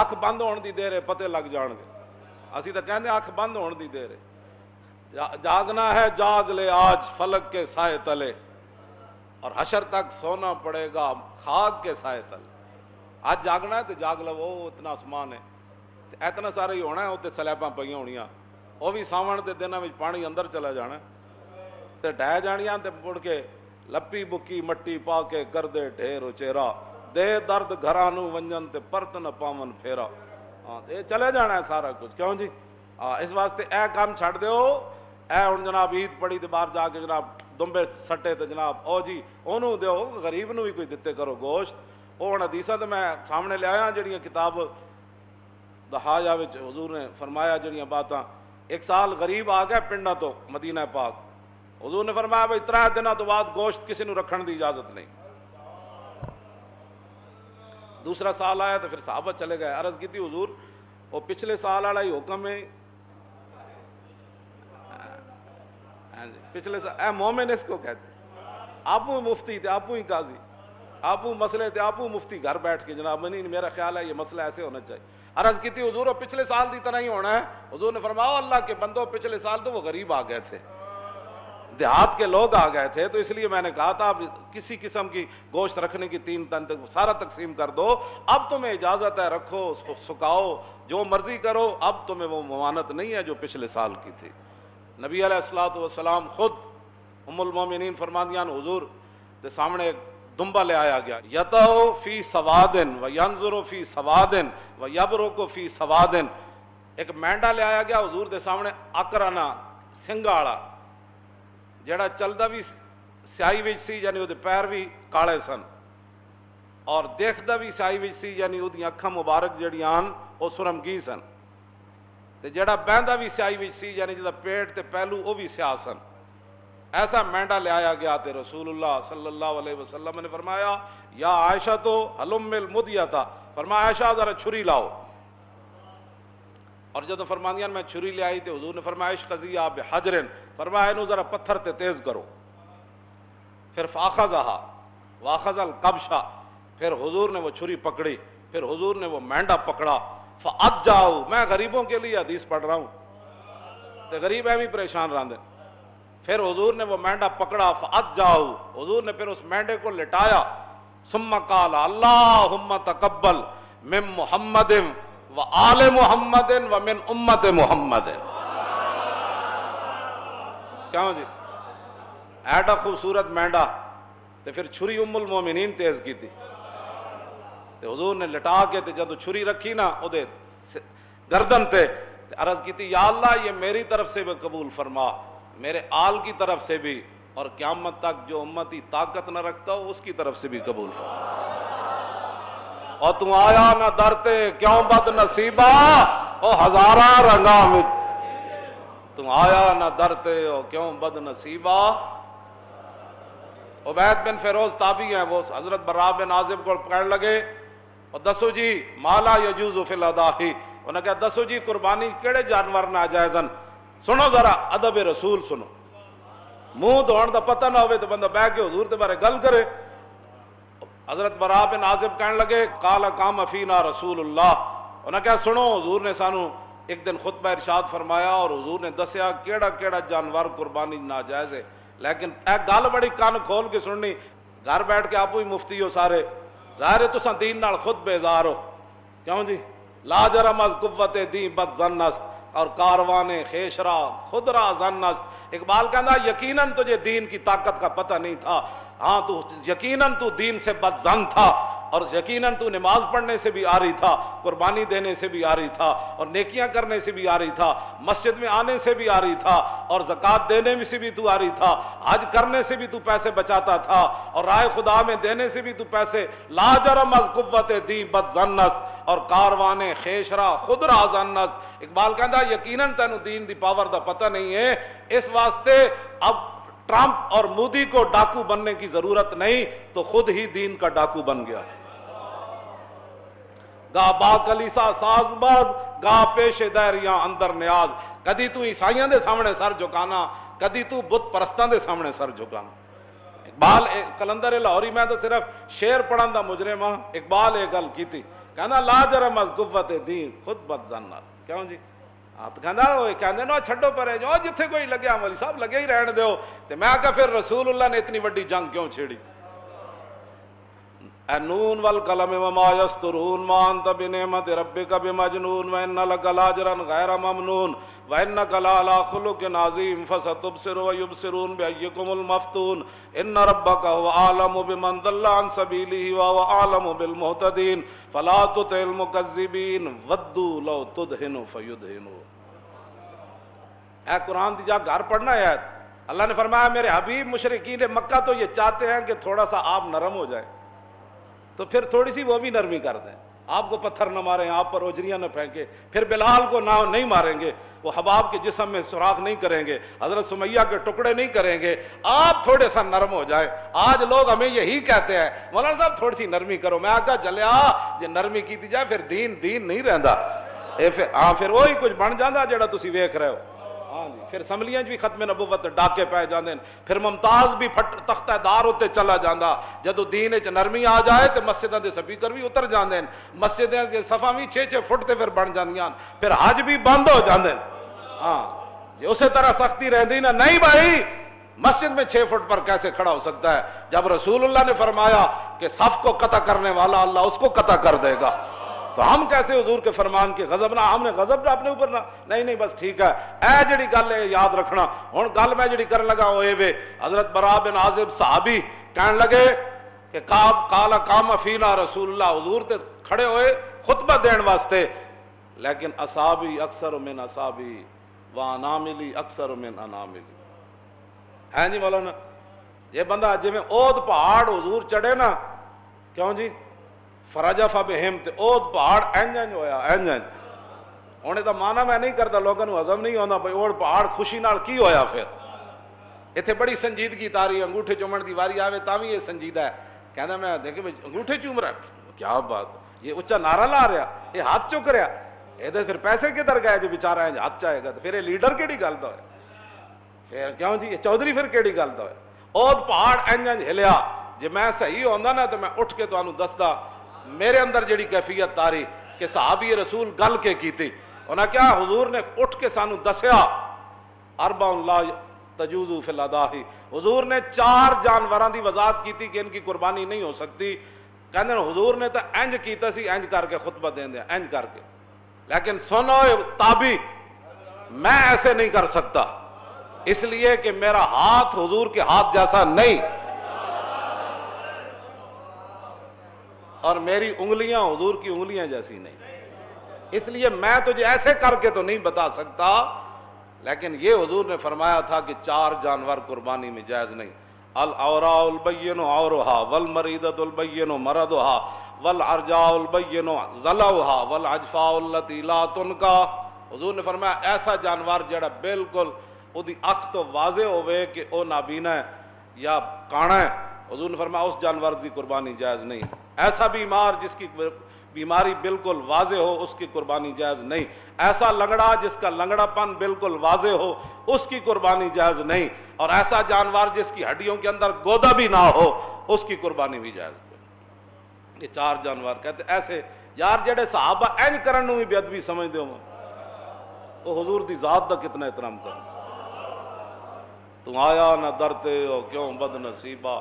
ਅੱਖ ਬੰਦ ਹੋਣ ਦੀ ਦੇਰ ਹੈ, ਪਤੇ ਲੱਗ ਜਾਣਗੇ। ਅਸੀਂ ਤਾਂ ਕਹਿੰਦੇ ਅੱਖ ਬੰਦ ਹੋਣ ਦੀ ਦੇਰ ਹੈ। ਜਾगना है जाग ले आज फलक के साए तले और हशर तक सोना पड़ेगा खाक के साए तले। आज जागना है तो जाग लवो, इतना आसमान है, इतना सारा ही होना है। उत्ते सलैबां पईयां होणियां, वो भी सावण के दिनों में पानी अंदर चला जाना ते ढह जानियां ते मुड़ के लप्पी बुक्की मट्टी पा के कर दे ढेर उचेरा दे दर्द घरां नूं वंजन ते परत न पावन फेरा। हाँ ये चले जाना है सारा कुछ, क्यों जी? हाँ इस वास्ते ए काम छड़ दो। ए हुण जनाब ईद पड़ी ते बाहर जाके जनाब दुंबे सट्टे ते जनाब ओ जी ओनू दो, गरीब नूं भी कोई दिते करो गोश्त। वो हुण हदीसां ते मैं सामने लिआया जिहड़ियां किताब दहाजा विच हुजूर ने फरमाया जिहड़ियां बातां। एक साल गरीब आ गया पिंडां तो मदीना पाक, हुजूर ने फरमाया भाई 3 दिनों तो बाद गोश्त किसी नूं रखण दी इजाजत नहीं। दूसरा साल आया तो फिर साहबा चले गए, अर्ज की थी हुजूर वो पिछले साल वाला ही हुक्म है। पिछले साल मोमिन इसको कहते, आपू मुफ्ती थे, आपू ही काजी, आपू मसले थे, आपू मुफ्ती घर बैठ के जनाब नहीं मेरा ख्याल है ये मसला ऐसे होना चाहिए। अर्ज की थी हुजूर वो पिछले साल की तरह ही होना है। हुजूर ने फरमाया अल्लाह के बंदो पिछले साल तो वो गरीब आ गए थे, देहात के लोग आ गए थे, तो इसलिए मैंने कहा था आप किसी किस्म की गोश्त रखने की 3 टन तक सारा तकसीम कर दो। अब तुम्हें इजाज़त है, रखो उसको सुखाओ जो मर्जी करो, अब तुम्हें वो ममानत नहीं है जो पिछले साल की थी। नबी अलैहिस्सलातु वस्सलाम खुद उम्मुल मोमिनीन फरमादियान हुजूर के सामने एक दुम्बा ले आया गया, यतौ फी सवादिन व यंजुरु फी सवादिन व यबरुकु फी सवादिन। एक मेंढा ले आया गया हुजूर के सामने, अकराना सिंगा वाला, ਜਿਹੜਾ चलता भी स्याही विच सी, यानी ਉਹਦੇ पैर भी काले सन, और देखदा भी स्याही विच सी, यानी ਉਹਦੀਆਂ ਅੱਖਾਂ मुबारक ਜਿਹੜੀਆਂ ਹਨ ਉਹ सुरमगी सन, ਤੇ ਜਿਹੜਾ ਬਹਿੰਦਾ भी स्याही विच सी, यानी ਜਿਹਦਾ पेट ते पहलू वो भी स्याह सन। ऐसा मेंढा ले आया गया तो रसूलुल्लाह सल्लल्लाहु अलैहि वसल्लम ने फरमाया या आयशा तो हलुम्मिल मुदियता, फरमाया आयशा जरा छुरी लाओ। और जब फरमानियान मैं छुरी ले आई तो हुजूर ने फरमाया इश्क़ज़िया बिहजरिन, फरमाया इन्हू जरा पत्थर ते तेज करो। फिर फ़ाख़ज़हा वाख़ज़ल कब्शा, फिर हुजूर ने वो छुरी पकड़ी, फिर हुजूर ने वो मेंढा पकड़ा। फ़अज्जाऊ, मैं गरीबों के लिए हदीस पढ़ रहा हूँ तो गरीब है भी परेशान रहते। फिर हुजूर ने वो मेंढा पकड़ा, फ़अज्जाऊ, हुजूर ने फिर उस मेंढे को लिटाया। सुम्मा क़ाल अल्लाहुम्मा तक़ब्बल मिन मुहम्मदिन व आले मुहम्मदिन व मिन उम्मत मुहम्मदिन। क्यों जी? ऐडा खूबसूरत मेंढा, तो फिर छुरी उम्मुल मोमिनीन तेज की थी, तो हुजूर ने लिटा के ते जब छुरी रखी ना उदे गर्दन ते अर्ज की थी या अल्लाह ये मेरी तरफ से भी कबूल फरमा, मेरे आल की तरफ से भी, और क़यामत तक जो उम्मती ताकत न रखता हो उसकी तरफ से भी कबूल फरमा। और तू आया ना दरते क्यों बद नसीबा ओ हजारा रंगा में, तू आया ना दरते ओ क्यों बद नसीबा। उबैद बिन फिरोज ताबी हैं, वो हजरत बर्रा बिन आजिब को पकड़ लगे और दसो जी माला यजूज़ु फिल अदाही, उन्होंने कहा दसो जी कुर्बानी केड़े जानवर नाजायज़न। सुनो जरा अदब रसूल सुनो, मुंह धोण का पता ना हो तो बंदा बह के हुजूर के बारे गल करे। हजरत बरा बिन आजिब कहने लगे काला काम फीना रसूलुल्लाह, उन्हें कहा सुनो हुजूर ने सानू एक दिन खुतबा इरशाद फरमाया और हुजूर ने दसिया केड़ा केड़ा जानवर कुर्बानी नाजायज़ है। लेकिन ए गल बड़ी कान खोल के सुननी, घर बैठ के आप ही मुफ्ती हो सारे, ज़ाहिर तुसा दीन नाल खुद बेजार हो, क्यों जी? लाजरम अज़ कुव्वत दी बद ज़न्नस्त और कारवाने खेशरा खुदरा ज़न्नस्त। इकबाल कहना यकीनन तुझे दीन की ताकत का पता नहीं था, हाँ तू यकीनन तू दीन से बदजन था, और यकीनन तू नमाज पढ़ने से भी आ रही था, कुर्बानी देने से भी आ रही था, और नेकियां करने से भी आ रही था, मस्जिद में आने से भी आ रही था, और ज़कात देने में से भी तू आ रही था, हज करने से भी तू पैसे बचाता था, और राय खुदा में देने से भी तू पैसे। लाजरम अज़ कुव्वत दी बदजन्नस्त और कारवाने खेशरा खुदरा ज़न्नस्त। इकबाल कहता यकीनन तेनू दीन दी पावर दा पता नहीं है, इस वास्ते अब ट्रंप और मोदी को डाकू बनने की जरूरत नहीं, तो खुद ही दीन का डाकू बन गया। गा बाकलीसा साजबाज गा पेशे दैरियां अंदर न्याज, कदी तू ईसाइयां दे सामने सर झुकाना, कदी तू बुत परस्तां दे सामने सर झुकाना। इकबाल कलंदर लाहौरी, मैं तो सिर्फ शेर पढ़न दा मुजरिम हां, इकबाल ये गल कीती, کہنا لا جرم از قوت دین خود بد زن کیوں جی تو کہندے نا چھڈو پرے جو جتھے کوئی لگیا مولی صاحب لگے ہی رہن دیو تے میں کہا پھر رسول اللہ نے اتنی وڈی جنگ کیوں چھیڑی اے نون والقلم وما یسطرون ما انت بنعمت ربک بمجنون وان لک لاجرا غیر ممنون وانک لعلی خلق عظیم فستبصر ویبصرون بایکم المفتون ان ربک هو اعلم بمن ضل عن سبیلہ وهو اعلم بالمہتدین فلا تطع المکذبین ودوا لو تدہن فیدہنون۔ اے قرآن دی جا گھر پڑھنا ہے اللہ نے فرمایا میرے حبیب مشرکین مکہ تو یہ چاہتے ہیں کہ تھوڑا سا آپ نرم ہو جائے تو پھر تھوڑی سی وہ بھی نرمی کر دیں، آپ کو پتھر نہ ماریں، آپ پر اوجریاں نہ پھینکیں، پھر بلال کو نہیں ماریں گے، وہ حباب کے جسم میں سوراخ نہیں کریں گے، حضرت سمیہ کے ٹکڑے نہیں کریں گے، آپ تھوڑے سا نرم ہو جائے۔ آج لوگ ہمیں یہی کہتے ہیں مولانا صاحب تھوڑی سی نرمی کرو، میں آگا چلیا جے نرمی کی جائے پھر دین نہیں رہندا، پھر وہی کچھ بن جاندہ جڑا تسی ویکھ رہے ہو۔ ہاں جی پھر سملیاں بھی ختم نبوت ڈاکے پائے جاندے، پھر ممتاز بھی تختہ دار ہوتے چلا جاندہ، جدو دین وچ نرمی آ جائے تو مسجداں دے سپیکر بھی اتر جاندے، مسجداں دے صفاں بھی 6 فٹ تے پھر بن جاندیاں، پھر حج بھی بند ہو جاندے۔ ہاں جی اسی طرح سختی رہندی نا، نہیں بھائی مسجد میں 6 فٹ پر کیسے کھڑا ہو سکتا ہے؟ جب رسول اللہ نے فرمایا کہ صف کو قطع کرنے والا اللہ اس کو قطع کر دے گا، تو ہم کیسے حضور کے فرمان کے غضب نہ، ہم نے غضب اپنے اوپر نہ، نہیں بس ٹھیک ہے اے جڑی گل ہے یاد رکھنا۔ ہن گل میں جڑی کرن لگا ہوئے وے حضرت براء بن عازب صحابی کہن لگے کہ قال قام فینا رسول اللہ، حضور تے کھڑے ہوئے خطبہ دین واسطے، لیکن اصحابی اکثر من اصحابی واناملی اکثر من اناملی۔ ہے جی مولانا یہ بندہ جی میں اود پہاڑ حضور چڑھے نا، کیوں جی فرجف بہم تے اود پہاڑ انج ہویا انج ہونے دا معنی میں نہیں کرتا، لوگوں کو ہضم نہیں ہوتا بھائی اود پہاڑ خوشی نال کی ہویا، پھر اتنے بڑی سنجیدگی تاری انگوٹھے چومن دی واری آوے تاں بھی یہ سنجیدہ ہے، کہنا میں دیکھے بھائی انگوٹھے چوم رہا ہے، کیا بات، یہ اچھا نعرہ لا رہا، یہ ہاتھ چک رہا، یہ پھر پیسے کدھر گئے جو بیچارہ ہے ہاتھ چاہے گا، تو پھر یہ لیڈر کیڑی گل دا ہے، پھر کیوں جی یہ چودھری پھر کیڑی گل دا ہے؟ اود پہاڑ انج ہلیا، جی میں صحیح ہوندا نا تو میں اٹھ کے تانوں دسدا میرے اندر جڑی کیفیت تاری کہ صحابی رسول گل کے کیتی، انہاں کیا حضور نے اٹھ کے سانو دسیا اربع لا تجوز فی الاضاحی، حضور نے 4 جانوراں دی وضاحت کیتی کہ ان کی قربانی نہیں ہو سکتی، کہندے حضور نے تو انج کیتا سی انج کر کے خطبہ دین دیا انج کر کے، لیکن سنو تابی میں ایسے نہیں کر سکتا، اس لیے کہ میرا ہاتھ حضور کے ہاتھ جیسا نہیں، اور میری انگلیاں حضور کی انگلیاں جیسی نہیں، اس لیے میں تجھے ایسے کر کے تو نہیں بتا سکتا، لیکن یہ حضور نے فرمایا تھا کہ 4 جانور قربانی میں جائز نہیں، العوراء البین عورها والمریضۃ البین مرضها والعرجاء البین ضلعها والعجفاء التي لا تنکا، حضور نے فرمایا ایسا جانور جڑا بالکل اودی اکھ تو واضح ہوئے کہ او نابینا ہے یا کانا ہے، حضور نے فرمایا اس جانور کی قربانی جائز نہیں، ایسا بیمار جس کی بیماری بالکل واضح ہو اس کی قربانی جائز نہیں، ایسا لنگڑا جس کا لنگڑا پن بالکل واضح ہو اس کی قربانی جائز نہیں، اور ایسا جانور جس کی ہڈیوں کے اندر گودا بھی نہ ہو اس کی قربانی بھی جائز نہیں۔ یہ 4 جانور کہتے ایسے یار جڑے صحابہ این کرن نو بھی بے ادبی سمجھتے ہو، وہ حضور دی ذات دا کتنا احترام کر، تم آیا نہ درتے ہو کیوں بد نصیبہ،